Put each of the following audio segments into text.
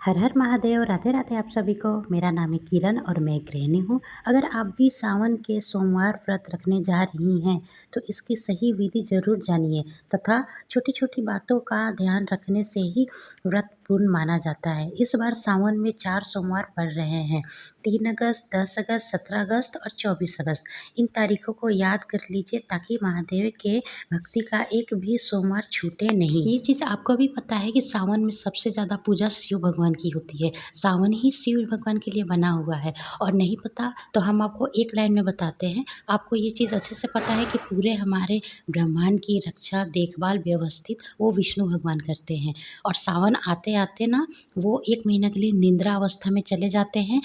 हर हर महादेव, राधे राधे आप सभी को। मेरा नाम है किरण और मैं एक गृहिणी हूँ। अगर आप भी सावन के सोमवार व्रत रखने जा रही हैं तो इसकी सही विधि ज़रूर जानिए तथा छोटी छोटी बातों का ध्यान रखने से ही व्रत पूर्ण माना जाता है। इस बार सावन में 4 सोमवार पड़ रहे हैं, 3 अगस्त, 10 अगस्त, 17 अगस्त और 24 अगस्त। इन तारीखों को याद कर लीजिए ताकि महादेव के भक्ति का एक भी सोमवार छूटे नहीं। ये चीज़ आपको भी पता है कि सावन में सबसे ज़्यादा पूजा शिव भगवान की होती है। सावन ही शिव भगवान के लिए बना हुआ है और नहीं पता तो हम आपको एक लाइन में बताते हैं। आपको ये चीज़ अच्छे से पता है कि पूरे हमारे ब्रह्मांड की रक्षा, देखभाल, व्यवस्थित वो विष्णु भगवान करते हैं और सावन आते-आते ना वो 1 महीना के लिए निद्रा अवस्था में चले जाते हैं।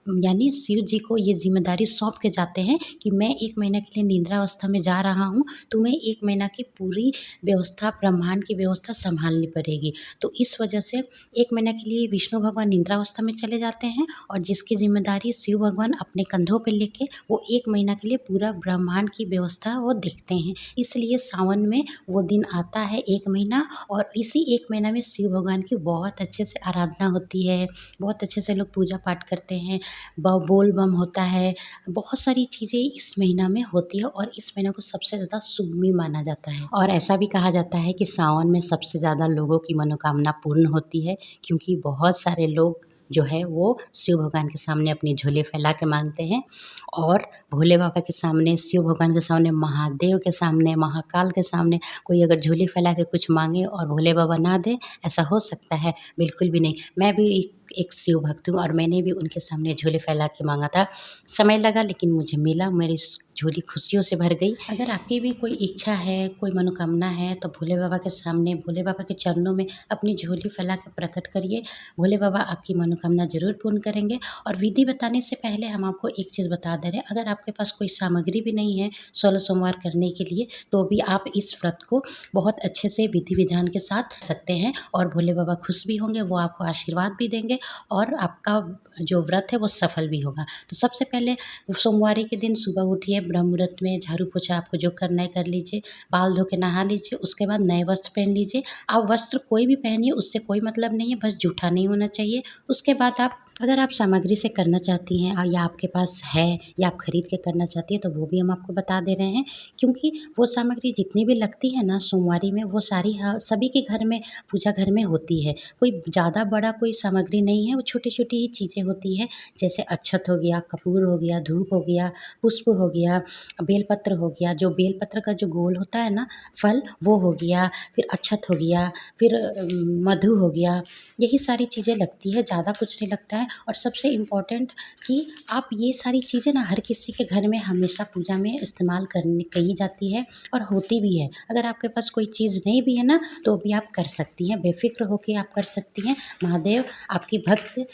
यानी शिव जी को ये ज़िम्मेदारी सौंप के जाते हैं कि मैं 1 महीना के लिए निद्रावस्था में जा रहा हूँ, तुम्हें 1 महीना की पूरी व्यवस्था, ब्रह्मांड की व्यवस्था सँभालनी पड़ेगी। तो इस वजह से 1 महीना के लिए विष्णु भगवान निद्रावस्था में चले जाते हैं और जिसकी ज़िम्मेदारी शिव भगवान अपने कंधों पे लेके वो 1 महीना के लिए पूरा ब्रह्मांड की व्यवस्था वो देखते हैं। इसलिए सावन में वो दिन आता है 1 महीना और इसी 1 महीना में शिव भगवान की बहुत अच्छे से आराधना होती है, बहुत अच्छे से लोग पूजा पाठ करते हैं। बोल बम होता है, बहुत सारी चीज़ें इस महीना में होती है और इस महीने को सबसे ज़्यादा शुभ भी माना जाता है। और ऐसा भी कहा जाता है कि सावन में सबसे ज़्यादा लोगों की मनोकामना पूर्ण होती है, क्योंकि बहुत सारे लोग जो है वो शिव भगवान के सामने अपनी झोली फैला के मांगते हैं और भोले बाबा के सामने, शिव भगवान के सामने, महादेव के सामने, महाकाल के सामने कोई अगर झोली फैला के कुछ मांगे और भोले बाबा ना दें, ऐसा हो सकता है? बिल्कुल भी नहीं। मैं भी एक शिव भक्त हूँ और मैंने भी उनके सामने झोली फैला के मांगा था। समय लगा लेकिन मुझे मिला, मेरी झोली खुशियों से भर गई। अगर आपकी भी कोई इच्छा है, कोई मनोकामना है तो भोले बाबा के सामने, भोले बाबा के चरणों में अपनी झोली फैला के प्रकट करिए। भोले बाबा आपकी मनोकामना ज़रूर पूर्ण करेंगे। और विधि बताने से पहले हम आपको एक चीज़ बता दे रहे हैं, अगर आपके पास कोई सामग्री भी नहीं है 16 सोमवार करने के लिए तो भी आप इस व्रत को बहुत अच्छे से विधि विधान के साथ कर सकते हैं और भोले बाबा खुश भी होंगे, वो आपको आशीर्वाद भी देंगे और आपका जो व्रत है वो सफल भी होगा। तो सबसे पहले सोमवारी के दिन सुबह उठिए, ब्रह्म मुहूर्त में झाड़ू पोछा आपको जो करना है कर लीजिए, बाल धो के नहा लीजिए, उसके बाद नए वस्त्र पहन लीजिए। आप वस्त्र कोई भी पहनिए, उससे कोई मतलब नहीं है, बस जूठा नहीं होना चाहिए। उसके बाद आप अगर आप सामग्री से करना चाहती हैं या आपके पास है या आप खरीद के करना चाहती हैं तो वो भी हम आपको बता दे रहे हैं, क्योंकि वो सामग्री जितनी भी लगती है ना सोमवारी में वो सारी सभी के घर में, पूजा घर में होती है। कोई ज़्यादा बड़ा कोई सामग्री नहीं है, वो छोटी-छोटी ही चीज़ें होती है। जैसे अक्षत हो गया, कपूर हो गया, धूप हो गया, पुष्प हो गया, बेलपत्र हो गया, जो बेलपत्र का जो गोल होता है ना फल वो हो गया, फिर अक्षत हो गया, फिर मधु हो गया। यही सारी चीज़ें लगती है, ज़्यादा कुछ नहीं लगता है। और सबसे इम्पोर्टेंट कि आप ये सारी चीज़ें ना हर किसी के घर में हमेशा पूजा में इस्तेमाल करनी कही जाती है और होती भी है। अगर आपके पास कोई चीज़ नहीं भी है ना तो भी आप कर सकती हैं, बेफ़िक्र होके आप कर सकती हैं। महादेव आपकी भक्त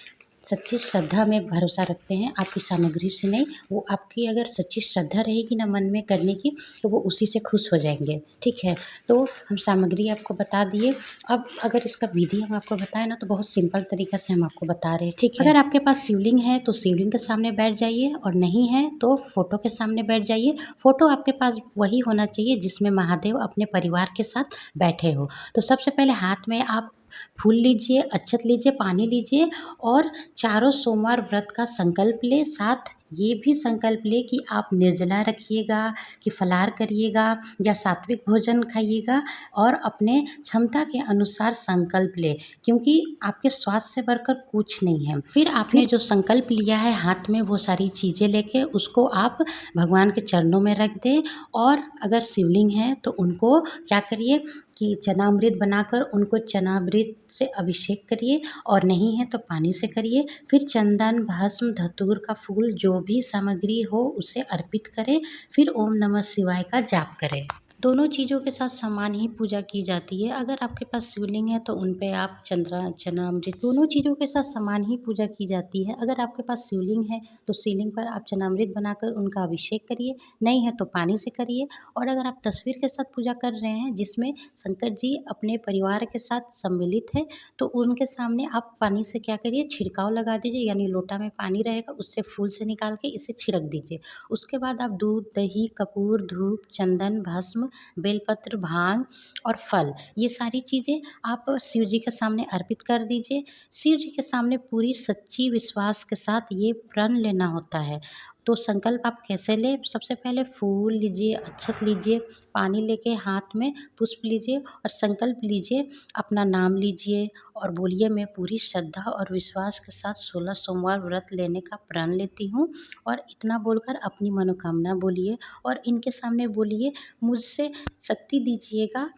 सच्ची श्रद्धा में भरोसा रखते हैं, आपकी सामग्री से नहीं। वो आपकी अगर सच्ची श्रद्धा रहेगी ना मन में करने की तो वो उसी से खुश हो जाएँगे, ठीक है? तो हम सामग्री आपको बता दिए। अब अगर इसका विधि हम आपको बताएँ ना तो बहुत सिंपल तरीक़ा से हम आपको बता रहे हैं, ठीक है? अगर आपके पास शिवलिंग है तो शिवलिंग के सामने बैठ जाइए और नहीं है तो फ़ोटो के सामने बैठ जाइए। फ़ोटो आपके पास वही होना चाहिए जिसमें महादेव अपने परिवार के साथ बैठे हो। तो सबसे पहले हाथ में आप फूल लीजिए, अक्षत लीजिए, पानी लीजिए और चारों सोमवार व्रत का संकल्प लें। साथ ये भी संकल्प लें कि आप निर्जला रखिएगा, कि फलाहार करिएगा या सात्विक भोजन खाइएगा और अपने क्षमता के अनुसार संकल्प लें, क्योंकि आपके स्वास्थ्य से बढ़कर कुछ नहीं है। फिर आपने जो संकल्प लिया है हाथ में वो सारी चीज़ें लेके उसको आप भगवान के चरणों में रख दें और अगर शिवलिंग है तो उनको क्या करिए कि चनामृत बनाकर उनको चनामृत से अभिषेक करिए और नहीं है तो पानी से करिए। फिर चंदन, भस्म, धतूर का फूल जो भी सामग्री हो उसे अर्पित करें। फिर ओम नमः शिवाय का जाप करें। दोनों चीज़ों के साथ समान ही पूजा की जाती है। अगर आपके पास शिवलिंग है तो उन पे आप चनामृत, दोनों चीज़ों के साथ समान ही पूजा की जाती है। अगर आपके पास शिवलिंग है तो शिवलिंग पर आप चनामृत बनाकर उनका अभिषेक करिए, नहीं है तो पानी से करिए। और अगर आप तस्वीर के साथ पूजा कर रहे हैं जिसमें शंकर जी अपने परिवार के साथ सम्मिलित हैं तो उनके सामने आप पानी से क्या करिए छिड़काव लगा दीजिए, यानी लोटा में पानी रहेगा उससे फूल से निकाल के इसे छिड़क दीजिए। उसके बाद आप दूध, दही, कपूर, धूप, चंदन, भस्म दूध, बेलपत्र, भांग और फल, ये सारी चीज़ें आप शिव जी के सामने अर्पित कर दीजिए। शिव जी के सामने पूरी सच्ची विश्वास के साथ ये प्रण लेना होता है। तो संकल्प आप कैसे लें? सबसे पहले फूल लीजिए, अक्षत लीजिए, पानी लेके हाथ में पुष्प लीजिए और संकल्प लीजिए, अपना नाम लीजिए और बोलिए, मैं पूरी श्रद्धा और विश्वास के साथ 16 सोमवार व्रत लेने का प्रण लेती हूँ। और इतना बोलकर अपनी मनोकामना बोलिए और इनके सामने बोलिए, मुझसे शक्ति दीजिएगा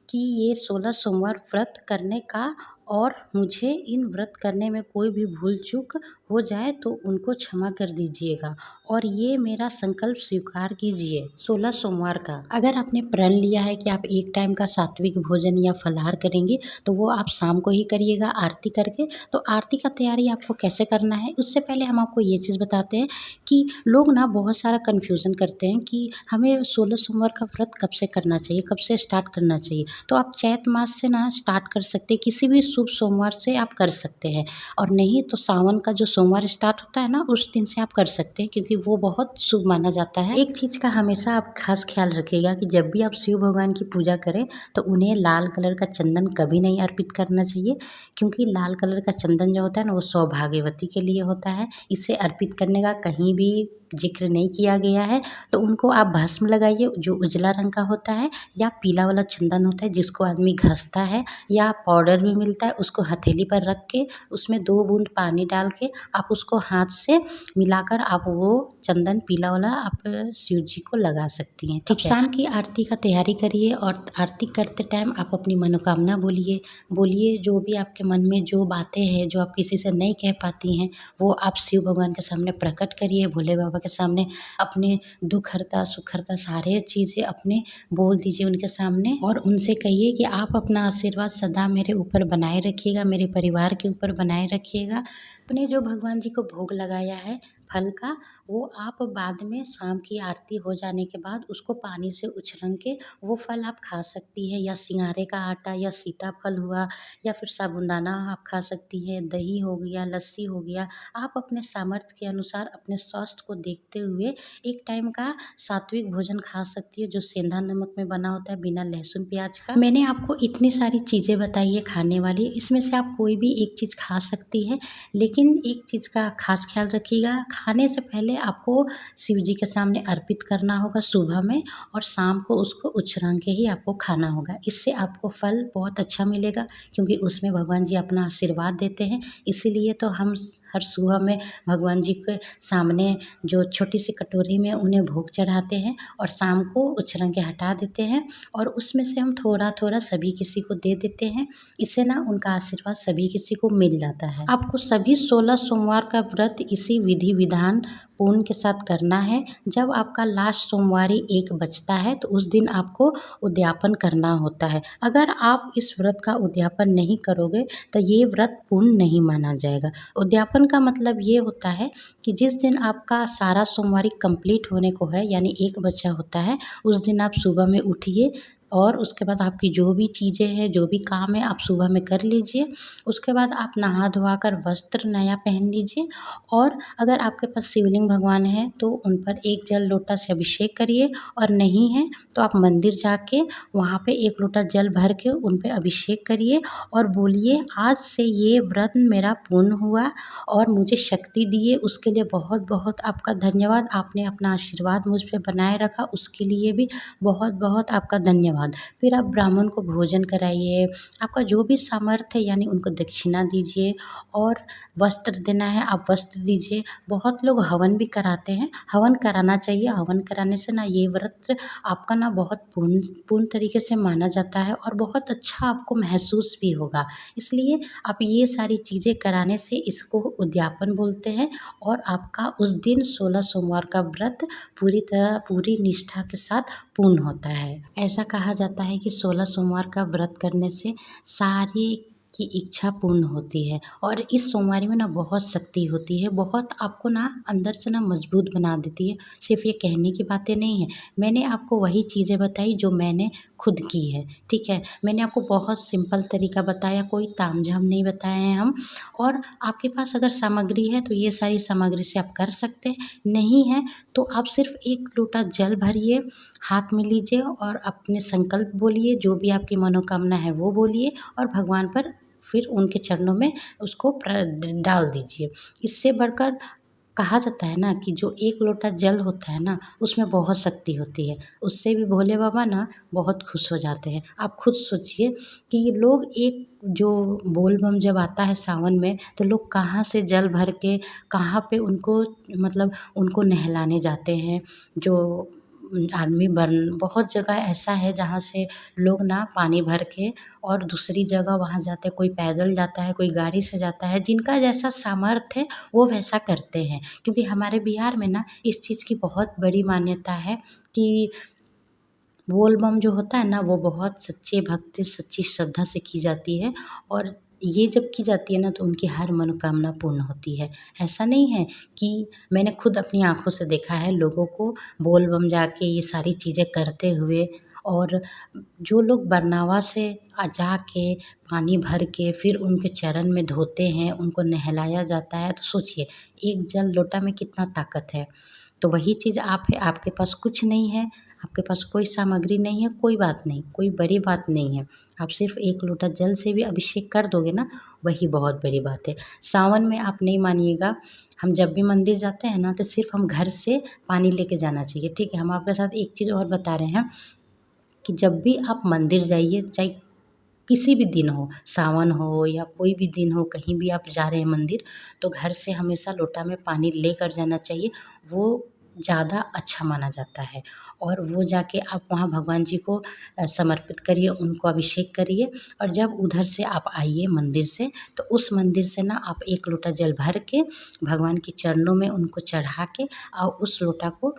कि ये 16 सोमवार व्रत करने का, और मुझे इन व्रत करने में कोई भी भूल चूक हो जाए तो उनको क्षमा कर दीजिएगा और ये मेरा संकल्प स्वीकार कीजिए 16 सोमवार का। अगर आपने प्रण लिया है कि आप एक टाइम का सात्विक भोजन या फलाहार करेंगे तो वो आप शाम को ही करिएगा आरती करके। तो आरती का तैयारी आपको कैसे करना है, उससे पहले हम आपको ये चीज़ बताते हैं कि लोग ना बहुत सारा कन्फ्यूज़न करते हैं कि हमें 16 सोमवार का व्रत कब से करना चाहिए, कब से स्टार्ट करना चाहिए। तो आप चैत मास से ना स्टार्ट कर सकते हैं, किसी भी शुभ सोमवार से आप कर सकते हैं, और नहीं तो सावन का जो सोमवार स्टार्ट होता है ना उस दिन से आप कर सकते हैं, क्योंकि वो बहुत शुभ माना जाता है। एक चीज़ का हमेशा आप खास ख्याल रखिएगा कि जब भी आप शिव भगवान की पूजा करें तो उन्हें लाल कलर का चंदन कभी नहीं अर्पित करना चाहिए, क्योंकि लाल कलर का चंदन जो होता है ना वो सौभाग्यवती के लिए होता है। इसे अर्पित करने का कहीं भी जिक्र नहीं किया गया है। तो उनको आप भस्म लगाइए जो उजला रंग का होता है, या पीला वाला चंदन होता है जिसको आदमी घसता है, या पाउडर भी मिलता है, उसको हथेली पर रख के उसमें 2 बूंद पानी डाल के आप उसको हाथ से मिलाकर आप वो चंदन पीला वाला आप शिव जी को लगा सकती हैं। ठीक है। शाम की आरती का तैयारी करिए और आरती करते टाइम आप अपनी मनोकामना बोलिए जो भी आपके मन में जो बातें हैं जो आप किसी से नहीं कह पाती हैं वो आप शिव भगवान के सामने प्रकट करिए, भोले बाबा के सामने अपने दुख हरता सुख हरता सारे चीज़ें अपने बोल दीजिए उनके सामने, और उनसे कहिए कि आप अपना आशीर्वाद सदा मेरे ऊपर बनाए रखिएगा, मेरे परिवार के ऊपर बनाए रखिएगा। अपने जो भगवान जी को भोग लगाया है फल का, वो आप बाद में शाम की आरती हो जाने के बाद उसको पानी से उछलंग के वो फल आप खा सकती हैं, या सिंघाड़े का आटा या सीताफल हुआ, या फिर साबूदाना आप खा सकती हैं, दही हो गया, लस्सी हो गया। आप अपने सामर्थ्य के अनुसार अपने स्वास्थ्य को देखते हुए एक टाइम का सात्विक भोजन खा सकती है जो सेंधा नमक में बना होता है, बिना लहसुन प्याज का। मैंने आपको इतनी सारी चीज़ें बताई है खाने वाली, इसमें से आप कोई भी एक चीज़ खा सकती है, लेकिन एक चीज़ का खास ख्याल रखिएगा, खाने से पहले आपको शिव जी के सामने अर्पित करना होगा सुबह में, और शाम को उसको उछरांग के ही आपको खाना होगा। इससे आपको फल बहुत अच्छा मिलेगा, क्योंकि उसमें भगवान जी अपना आशीर्वाद देते हैं। इसीलिए तो हम हर सुबह में भगवान जी के सामने जो छोटी सी कटोरी में उन्हें भोग चढ़ाते हैं और शाम को उछरंग के हटा देते हैं, और उसमें से हम थोड़ा थोड़ा सभी किसी को दे देते हैं। इससे ना उनका आशीर्वाद सभी किसी को मिल जाता है। आपको सभी 16 सोमवार का व्रत इसी विधि विधान पूर्ण के साथ करना है। जब आपका लास्ट सोमवारी एक बचता है तो उस दिन आपको उद्यापन करना होता है। अगर आप इस व्रत का उद्यापन नहीं करोगे तो ये व्रत पूर्ण नहीं माना जाएगा। उद्यापन का मतलब ये होता है कि जिस दिन आपका सारा सोमवारी कंप्लीट होने को है, यानी एक बचा होता है, उस दिन आप सुबह में उठिए और उसके बाद आपकी जो भी चीज़ें हैं, जो भी काम है आप सुबह में कर लीजिए। उसके बाद आप नहा धोआ कर वस्त्र नया पहन लीजिए, और अगर आपके पास शिवलिंग भगवान है तो उन पर एक जल लोटा से अभिषेक करिए, और नहीं है तो आप मंदिर जाके वहाँ पे एक लोटा जल भर के उन पे अभिषेक करिए और बोलिए, आज से ये व्रत मेरा पूर्ण हुआ और मुझे शक्ति दिए उसके लिए बहुत बहुत आपका धन्यवाद। आपने अपना आशीर्वाद मुझ पे बनाए रखा उसके लिए भी बहुत बहुत आपका धन्यवाद। फिर आप ब्राह्मण को भोजन कराइए, आपका जो भी सामर्थ्य है यानी उनको दक्षिणा दीजिए, और वस्त्र देना है आप वस्त्र दीजिए। बहुत लोग हवन भी कराते हैं, हवन कराना चाहिए। हवन कराने से ना ये व्रत आपका ना बहुत पूर्ण तरीके से माना जाता है और बहुत अच्छा आपको महसूस भी होगा। इसलिए आप ये सारी चीज़ें कराने से इसको उद्यापन बोलते हैं, और आपका उस दिन 16 सोमवार का व्रत पूरी तरह पूरी निष्ठा के साथ पूर्ण होता है। ऐसा कहा जाता है कि 16 सोमवार का व्रत करने से सारी की इच्छा पूर्ण होती है, और इस सोमवारी में ना बहुत शक्ति होती है, बहुत आपको ना अंदर से ना मजबूत बना देती है। सिर्फ ये कहने की बातें नहीं है, मैंने आपको वही चीज़ें बताई जो मैंने खुद की है, ठीक है। मैंने आपको बहुत सिंपल तरीका बताया, कोई तामझाम नहीं बताए हैं हम। और आपके पास अगर सामग्री है तो ये सारी सामग्री से आप कर सकते हैं, नहीं है तो आप सिर्फ एक लोटा जल भरिए, हाथ में लीजिए और अपने संकल्प बोलिए, जो भी आपकी मनोकामना है वो बोलिए और भगवान पर फिर उनके चरणों में उसको डाल दीजिए। इससे बढ़कर कहा जाता है ना कि जो एक लोटा जल होता है ना, उसमें बहुत शक्ति होती है। उससे भी भोले बाबा ना बहुत खुश हो जाते हैं। आप खुद सोचिए कि ये लोग एक जो बोल बम जब आता है सावन में, तो लोग कहाँ से जल भर के कहाँ पे उनको मतलब उनको नहलाने जाते हैं। जो आदमी बन बहुत जगह ऐसा है जहाँ से लोग ना पानी भर के और दूसरी जगह वहाँ जाते हैं। कोई पैदल जाता है, कोई गाड़ी से जाता है। जिनका जैसा सामर्थ्य है वो वैसा करते हैं। क्योंकि हमारे बिहार में ना इस चीज़ की बहुत बड़ी मान्यता है कि बोल बम जो होता है ना वो बहुत सच्चे भक्ति, सच्ची श्रद्धा से की जाती है। और ये जब की जाती है ना तो उनकी हर मनोकामना पूर्ण होती है। ऐसा नहीं है कि मैंने खुद अपनी आँखों से देखा है लोगों को बोल बम जाके ये सारी चीज़ें करते हुए। और जो लोग बरनावा से जाके पानी भर के फिर उनके चरण में धोते हैं, उनको नहलाया जाता है, तो सोचिए एक जल लोटा में कितना ताकत है। तो वही चीज़ आप है, आपके पास कुछ नहीं है, आपके पास कोई सामग्री नहीं है, कोई बात नहीं, कोई बड़ी बात नहीं है। आप सिर्फ़ 1 लोटा जल से भी अभिषेक कर दोगे ना, वही बहुत बड़ी बात है। सावन में आप नहीं मानिएगा, हम जब भी मंदिर जाते हैं ना, तो सिर्फ़ हम घर से पानी लेके जाना चाहिए, ठीक है? हम आपके साथ एक चीज़ और बता रहे हैं कि जब भी आप मंदिर जाइए, चाहे किसी भी दिन हो, सावन हो या कोई भी दिन हो, कहीं भी आप जा रहे हैं मंदिर, तो घर से हमेशा लोटा में पानी लेकर जाना चाहिए। वो ज़्यादा अच्छा माना जाता है। और वो जाके आप वहाँ भगवान जी को समर्पित करिए, उनको अभिषेक करिए। और जब उधर से आप आइए मंदिर से, तो उस मंदिर से ना आप 1 लोटा जल भर के भगवान के चरणों में उनको चढ़ा के और उस लोटा को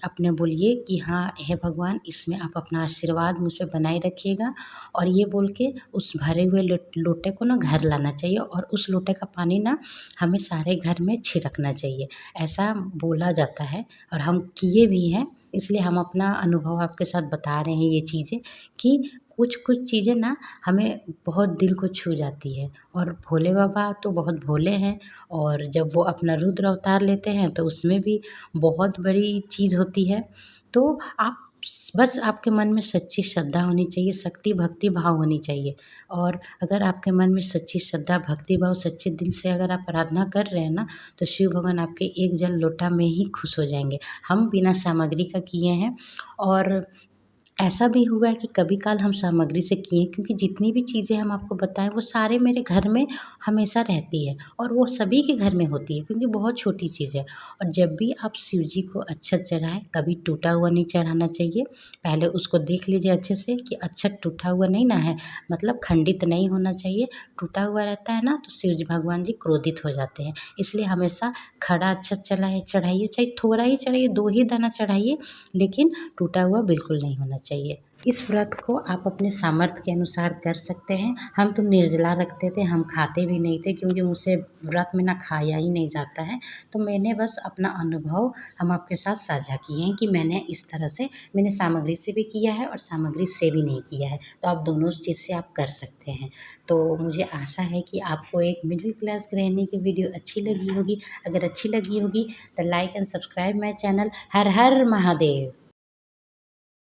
अपने बोलिए कि हाँ, हे भगवान इसमें आप अपना आशीर्वाद मुझ पे बनाए रखिएगा। और ये बोल के उस भरे हुए लोटे को ना घर लाना चाहिए और उस लोटे का पानी ना हमें सारे घर में छिड़कना चाहिए। ऐसा बोला जाता है और हम किए भी हैं, इसलिए हम अपना अनुभव आपके साथ बता रहे हैं ये चीज़ें कि कुछ-कुछ चीज़ें ना हमें बहुत दिल को छू जाती है। और भोले बाबा तो बहुत भोले हैं। और जब वो अपना रुद्र अवतार लेते हैं तो उसमें भी बहुत बड़ी चीज़ होती है। तो आप बस आपके मन में सच्ची श्रद्धा होनी चाहिए, शक्ति भक्ति भाव होनी चाहिए। और अगर आपके मन में सच्ची श्रद्धा भक्ति भाव सच्चे दिल से अगर आप आराधना कर रहे हैं ना, तो शिव भगवान आपके एक जल लोटा में ही खुश हो जाएँगे। हम बिना सामग्री का किए हैं। और ऐसा भी हुआ है कि कभी काल हम सामग्री से किए, क्योंकि जितनी भी चीज़ें हम आपको बताएँ वो सारे मेरे घर में हमेशा रहती है और वो सभी के घर में होती है, क्योंकि बहुत छोटी चीज़ है। और जब भी आप शिव जी को अक्षत चढ़ाएँ, कभी टूटा हुआ नहीं चढ़ाना चाहिए। पहले उसको देख लीजिए अच्छे से कि अक्षत टूटा हुआ नहीं ना है, मतलब खंडित नहीं होना चाहिए। टूटा हुआ रहता है ना तो शिव जी भगवान जी क्रोधित हो जाते हैं। इसलिए हमेशा खड़ा अक्षत चढ़ाइए, चाहे थोड़ा ही चढ़ाइए, 2 ही दाना चढ़ाइए, लेकिन टूटा हुआ बिल्कुल नहीं होना चाहिए। इस व्रत को आप अपने सामर्थ्य के अनुसार कर सकते हैं। हम तो निर्जला रखते थे, हम खाते भी नहीं थे, क्योंकि मुझसे व्रत में ना खाया ही नहीं जाता है। तो मैंने बस अपना अनुभव हम आपके साथ साझा किए हैं कि मैंने इस तरह से मैंने सामग्री से भी किया है और सामग्री से भी नहीं किया है। तो आप दोनों चीज़ से आप कर सकते हैं। तो मुझे आशा है कि आपको एक मिडिल क्लास गृहिणी की वीडियो अच्छी लगी होगी। अगर अच्छी लगी होगी तो like and subscribe my channel. Her her Mahadev.